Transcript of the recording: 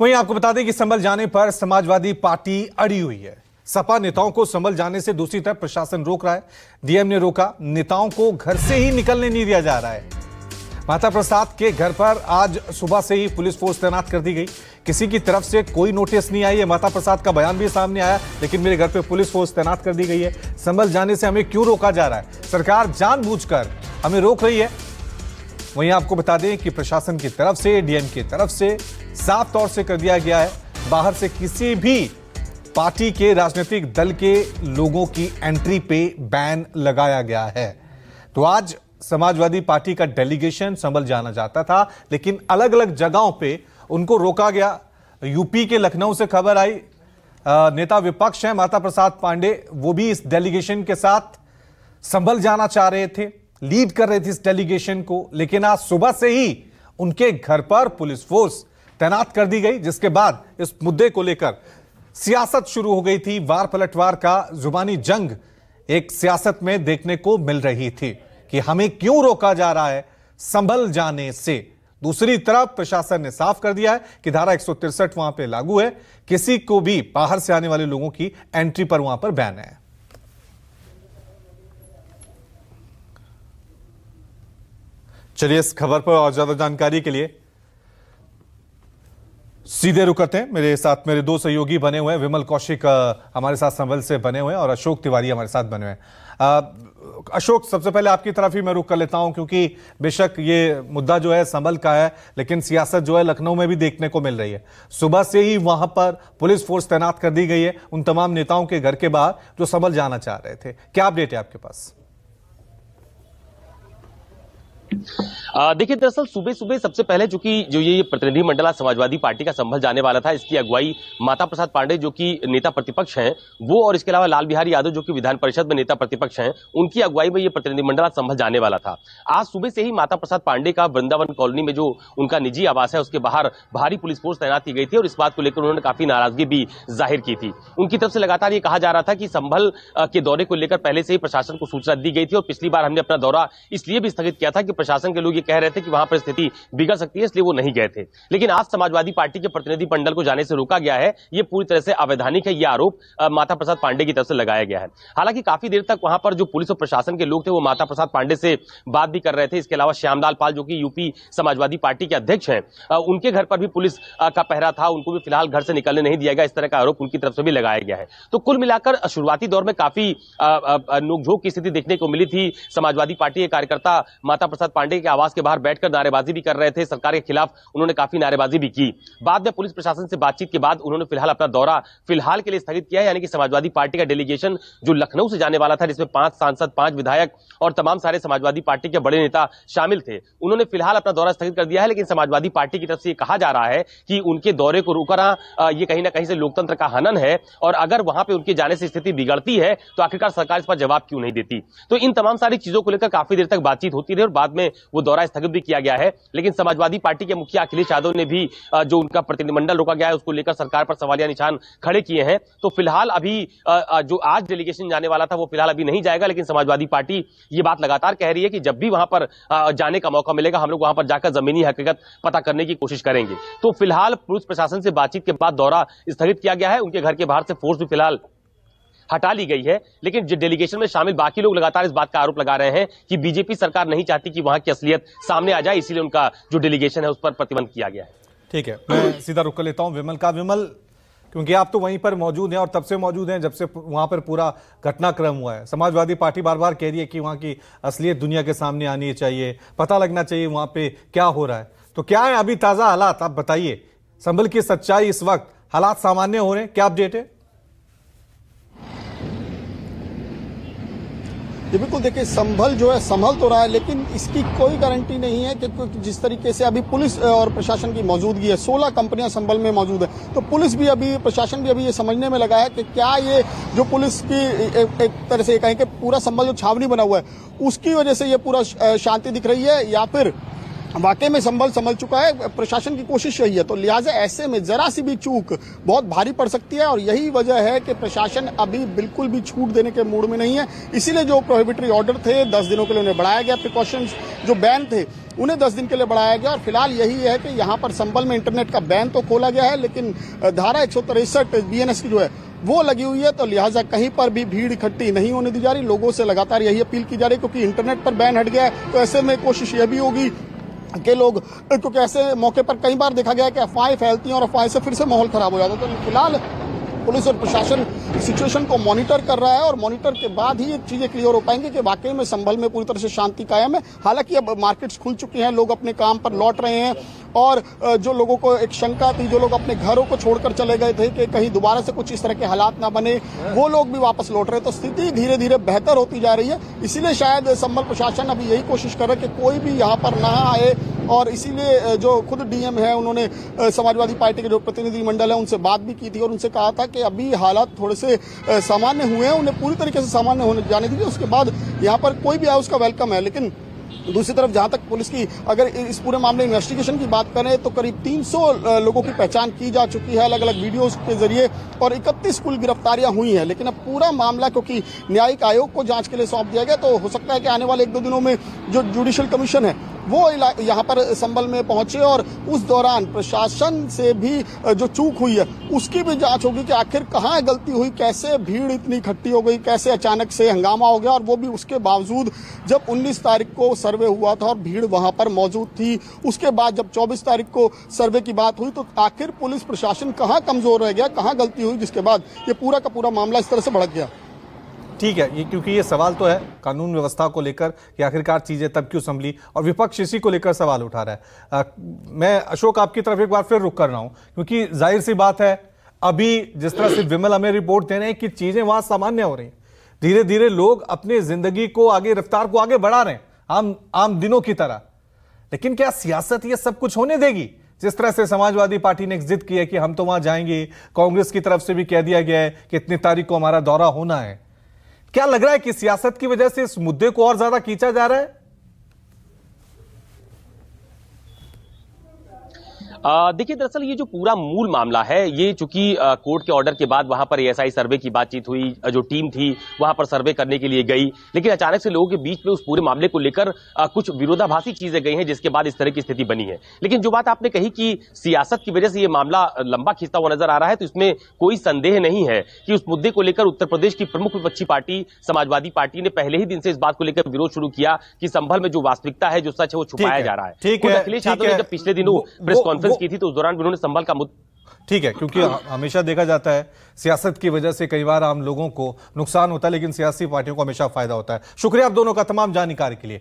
वहीं आपको बता दें कि संभल जाने पर समाजवादी पार्टी अड़ी हुई है। सपा नेताओं को संभल जाने से दूसरी तरफ प्रशासन रोक रहा है। डीएम ने रोका, नेताओं को घर से ही निकलने नहीं दिया जा रहा है। माता प्रसाद के घर पर आज सुबह से ही पुलिस फोर्स तैनात कर दी गई। किसी की तरफ से कोई नोटिस नहीं आई है। माता प्रसाद का बयान भी सामने आया, लेकिन मेरे घर पे पुलिस फोर्स तैनात कर दी गई है। संभल जाने से हमें क्यों रोका जा रहा है? सरकार जानबूझकर हमें रोक रही है। वहीं आपको बता दें कि प्रशासन की तरफ से, डीएम की तरफ से साफ तौर से कर दिया गया है, बाहर से किसी भी पार्टी के राजनीतिक दल के लोगों की एंट्री पे बैन लगाया गया है। तो आज समाजवादी पार्टी का डेलीगेशन संभल जाना चाहता था, लेकिन अलग अलग जगहों पे उनको रोका गया। यूपी के लखनऊ से खबर आई, नेता विपक्ष हैं माता प्रसाद पांडे, वो भी इस डेलीगेशन के साथ संभल जाना चाह रहे थे, लीड कर रहे थे इस डेलीगेशन को, लेकिन आज सुबह से ही उनके घर पर पुलिस फोर्स तैनात कर दी गई, जिसके बाद इस मुद्दे को लेकर सियासत शुरू हो गई थी। वार पलटवार का जुबानी जंग एक सियासत में देखने को मिल रही थी कि हमें क्यों रोका जा रहा है संभल जाने से। दूसरी तरफ प्रशासन ने साफ कर दिया है कि धारा 163 वहां पे लागू है, किसी को भी बाहर से आने वाले लोगों की एंट्री पर वहां पर बैन है। चलिए इस खबर पर और ज्यादा जानकारी के लिए सीधे रुक करते हैं। मेरे साथ मेरे दो सहयोगी बने हुए हैं, विमल कौशिक हमारे साथ संभल से बने हुए हैं और अशोक तिवारी हमारे साथ बने हुए हैं। अशोक, सबसे पहले आपकी तरफ ही मैं रुक कर लेता हूं, क्योंकि बेशक ये मुद्दा जो है संभल का है, लेकिन सियासत जो है लखनऊ में भी देखने को मिल रही है। सुबह से ही वहां पर पुलिस फोर्स तैनात कर दी गई है उन तमाम नेताओं के घर के बाहर जो संभल जाना चाह रहे थे। क्या अपडेट है आपके पास? देखिए, दरअसल सुबह सुबह सबसे पहले चूंकि जो ये प्रतिनिधि मंडल समाजवादी पार्टी का संभल जाने वाला था, इसकी अगुवाई माता प्रसाद पांडे जो कि नेता प्रतिपक्ष हैं वो, और इसके अलावा लाल बिहारी यादव जो कि विधान परिषद में नेता प्रतिपक्ष हैं, उनकी अगुवाई में ये प्रतिनिधि मंडल संभल जाने वाला था। आज सुबह से ही माता प्रसाद पांडे का वृंदावन कॉलोनी में जो उनका निजी आवास है उसके बाहर भारी पुलिस फोर्स तैनात की गई थी और इस बात को लेकर उन्होंने काफी नाराजगी भी जाहिर की थी। उनकी तरफ से लगातार ये कहा जा रहा था कि संभल के दौरे को लेकर पहले से ही प्रशासन को सूचना दी गई थी और पिछली बार हमने अपना दौरा इसलिए भी स्थगित किया था कि प्रशासन के लोग ये कह रहे थे कि वहां पर स्थिति बिगड़ सकती है, इसलिए वो नहीं गए थे। लेकिन आज समाजवादी पार्टी के प्रतिनिधि मंडल को जाने से रोका गया है, ये पूरी तरह से अवैधानिक है, ये आरोप माता प्रसाद पांडे की तरफ से लगाया गया है। हालांकि काफी देर तक वहां पर जो पुलिस और प्रशासन के लोग थे वो माता प्रसाद पांडे से बात भी कर रहे थे। इसके अलावा श्यामलाल पाल जो कि यूपी समाजवादी पार्टी के अध्यक्ष हैं, उनके घर पर भी पुलिस का पहरा था, उनको भी फिलहाल घर से निकलने नहीं दिया गया, इस तरह का आरोप उनकी तरफ से भी लगाया गया है। तो कुल मिलाकर शुरुआती दौर में काफी नोकझोंक की स्थिति देखने को मिली थी। समाजवादी पार्टी के कार्यकर्ता माता प्रसाद पांडे के आवास के बाहर बैठकर नारेबाजी भी कर रहे थे, सरकार के खिलाफ उन्होंने काफी नारेबाजी भी की। बाद में पुलिस प्रशासन से बातचीत के बाद उन्होंने फिलहाल अपना दौरा फिलहाल के लिए स्थगित किया है, यानी कि समाजवादी पार्टी का डेलीगेशन जो लखनऊ से जाने वाला था, जिसमें 5 सांसद, 5 विधायक और तमाम सारे समाजवादी पार्टी के बड़े नेता शामिल थे, उन्होंने फिलहाल अपना दौरा स्थगित कर दिया है। लेकिन समाजवादी पार्टी की तरफ से कहा जा रहा है कि उनके दौरे को रोकना ये कहीं ना कहीं से लोकतंत्र का हनन है और अगर वहां पर उनके जाने से स्थिति बिगड़ती है तो आखिरकार सरकार इस पर जवाब क्यों नहीं देती। तो इन तमाम सारी चीजों को लेकर काफी देर तक बातचीत होती रही और बाद में वो दौरा स्थगित भी किया गया है। लेकिन समाजवादी पार्टी के मुखिया अखिलेश यादव ने भी जो उनका प्रतिनिधिमंडल रोका गया है उसको लेकर सरकार पर सवालिया निशान खड़े किए हैं। तो फिलहाल अभी जो आज डेलीगेशन जाने वाला था वो फिलहाल अभी नहीं जाएगा, लेकिन समाजवादी पार्टी ये बात लगातार कह रही है कि जब भी वहां पर जाने का मौका मिलेगा हम लोग वहां पर जाकर जमीनी हकीकत पता करने की कोशिश करेंगे। तो फिलहाल पुलिस प्रशासन से बातचीत के बाद दौरा स्थगित किया गया है। उनके घर के बाहर से फोर्स भी फिलहाल हटा ली गई है। लेकिन जो डेलीगेशन में शामिल बाकी लोग लगातार इस बात का आरोप लगा रहे हैं कि बीजेपी सरकार नहीं चाहती कि वहां की असलियत सामने आ जाए, इसीलिए उनका जो डेलीगेशन है उस पर प्रतिबंध किया गया है। ठीक है, मैं सीधा रुक कर लेता हूं विमल का। विमल, क्योंकि आप तो वहीं पर मौजूद हैं और तब से मौजूद हैं जब से वहां पर पूरा घटनाक्रम हुआ है। समाजवादी पार्टी बार बार कह रही है कि वहां की असलियत दुनिया के सामने आनी चाहिए, पता लगना चाहिए वहां पे क्या हो रहा है। तो क्या है अभी ताजा हालात, आप बताइए। संभल की सच्चाई, इस वक्त हालात सामान्य हो रहे हैं, क्या अपडेट है? ये बिल्कुल देखिए, संभल जो है संभल तो रहा है, लेकिन इसकी कोई गारंटी नहीं है कि जिस तरीके से अभी पुलिस और प्रशासन की मौजूदगी है, 16 कंपनियां संभल में मौजूद है, तो पुलिस भी अभी, प्रशासन भी अभी ये समझने में लगा है कि क्या ये जो पुलिस की एक तरह से कहें कि पूरा संभल जो छावनी बना हुआ है उसकी वजह से ये पूरा शांति दिख रही है या फिर वाकई में संभल चुका है। प्रशासन की कोशिश यही है, तो लिहाजा ऐसे में जरा सी भी चूक बहुत भारी पड़ सकती है और यही वजह है कि प्रशासन अभी बिल्कुल भी छूट देने के मूड में नहीं है। इसीलिए जो प्रोहिबिटरी ऑर्डर थे 10 दिनों के लिए उन्हें बढ़ाया गया, प्रिकॉशंस जो बैन थे उन्हें 10 दिन के लिए बढ़ाया गया। और फिलहाल यही है कि यहाँ पर संभल में इंटरनेट का बैन तो खोला गया है, लेकिन धारा 163 बीएनएस की जो है वो लगी हुई है, तो लिहाजा कहीं पर भी भीड़ इकट्ठी नहीं होने दी जा रही। लोगों से लगातार यही अपील की जा रही है, क्योंकि इंटरनेट पर बैन हट गया है, तो ऐसे में कोशिश यह भी होगी कि लोग, क्योंकि ऐसे मौके पर कई बार देखा गया है कि अफवाहें फैलती हैं और अफवाहें से फिर से माहौल खराब हो जाता है। तो फिलहाल पुलिस और प्रशासन सिचुएशन को मॉनिटर कर रहा है और मॉनिटर के बाद ही ये चीजें क्लियर हो पाएंगी कि वाकई में संभल में पूरी तरह से शांति कायम है। हालांकि अब मार्केट्स खुल चुकी हैं, लोग अपने काम पर लौट रहे हैं और जो लोगों को एक शंका थी, जो लोग अपने घरों को छोड़कर चले गए थे कि कहीं दोबारा से कुछ इस तरह के हालात ना बने, वो लोग भी वापस लौट रहे हैं। तो स्थिति धीरे धीरे बेहतर होती जा रही है। इसीलिए शायद संभल प्रशासन अभी यही कोशिश कर रहा है कि कोई भी यहाँ पर ना आए, और इसीलिए जो खुद डीएम है उन्होंने समाजवादी पार्टी के जो प्रतिनिधिमंडल है उनसे बात भी की थी और उनसे कहा था कि अभी हालात थोड़े से सामान्य हुए हैं, उन्हें पूरी तरीके से सामान्य होने जाने दीजिए, उसके बाद यहाँ पर कोई भी आए उसका वेलकम है। लेकिन दूसरी तरफ जहां तक पुलिस की अगर इस पूरे मामले इन्वेस्टिगेशन की बात करें तो करीब 300 लोगों की पहचान की जा चुकी है अलग अलग वीडियोस के जरिए और 31 कुल गिरफ्तारियां हुई हैं। लेकिन अब पूरा मामला क्योंकि न्यायिक आयोग को जांच के लिए सौंप दिया गया, तो हो सकता है कि आने वाले 1-2 दिनों में जो जुडिशियल कमीशन है वो यहाँ पर संभल में पहुंचे और उस दौरान प्रशासन से भी जो चूक हुई है उसकी भी जांच होगी कि आखिर कहाँ गलती हुई, कैसे भीड़ इतनी इकट्ठी हो गई, कैसे अचानक से हंगामा हो गया, और वो भी उसके बावजूद जब 19 तारीख को सर्वे हुआ था और भीड़ वहां पर मौजूद थी। उसके बाद जब 24 तारीख को सर्वे की बात हुई तो आखिर पुलिस प्रशासन कहाँ कमजोर रह गया, कहाँ गलती हुई, जिसके बाद ये पूरा का पूरा मामला इस तरह से भड़क गया। ठीक है, ये क्योंकि ये सवाल तो है कानून व्यवस्था को लेकर कि आखिरकार चीजें तब क्यों संभली और विपक्ष इसी को लेकर सवाल उठा रहा है। मैं अशोक आपकी तरफ एक बार फिर रुक कर रहा हूं, क्योंकि जाहिर सी बात है अभी जिस तरह से विमल हमें रिपोर्ट दे रहे हैं कि चीजें वहां सामान्य हो रही हैं, धीरे धीरे लोग अपनी जिंदगी को आगे, रफ्तार को आगे बढ़ा रहे हैं आम दिनों की तरह। लेकिन क्या सियासत ये सब कुछ होने देगी? जिस तरह से समाजवादी पार्टी ने जिद की है कि हम तो वहां जाएंगे, कांग्रेस की तरफ से भी कह दिया गया है कि इतनी तारीख को हमारा दौरा होना है। क्या लग रहा है कि सियासत की वजह से इस मुद्दे को और ज्यादा खींचा जा रहा है? देखिए, दरअसल ये जो पूरा मूल मामला है, ये चूंकि कोर्ट के ऑर्डर के बाद वहां पर एएसआई सर्वे की बातचीत हुई, जो टीम थी वहां पर सर्वे करने के लिए गई, लेकिन अचानक से लोगों के बीच में उस पूरे मामले को लेकर कुछ विरोधाभासी चीजें गई हैं, जिसके बाद इस तरह की स्थिति बनी है। लेकिन जो बात आपने कही कि सियासत की वजह से ये मामला लंबा खिंचता हुआ नजर आ रहा है, तो इसमें कोई संदेह नहीं है कि उस मुद्दे को लेकर उत्तर प्रदेश की प्रमुख विपक्षी पार्टी समाजवादी पार्टी ने पहले ही दिन से इस बात को लेकर विरोध शुरू किया कि संभल में जो वास्तविकता है, जो सच है, वो छुपाया जा रहा है। ठीक है, अखिलेश यादव ने जब पिछले दिनों प्रेस कॉन्फ्रेंस की थी तो उस दौरान भी उन्होंने संभल का ठीक है, क्योंकि हमेशा देखा जाता है सियासत की वजह से कई बार आम लोगों को नुकसान होता है, लेकिन सियासी पार्टियों को हमेशा फायदा होता है। शुक्रिया आप दोनों का तमाम जानकारी के लिए।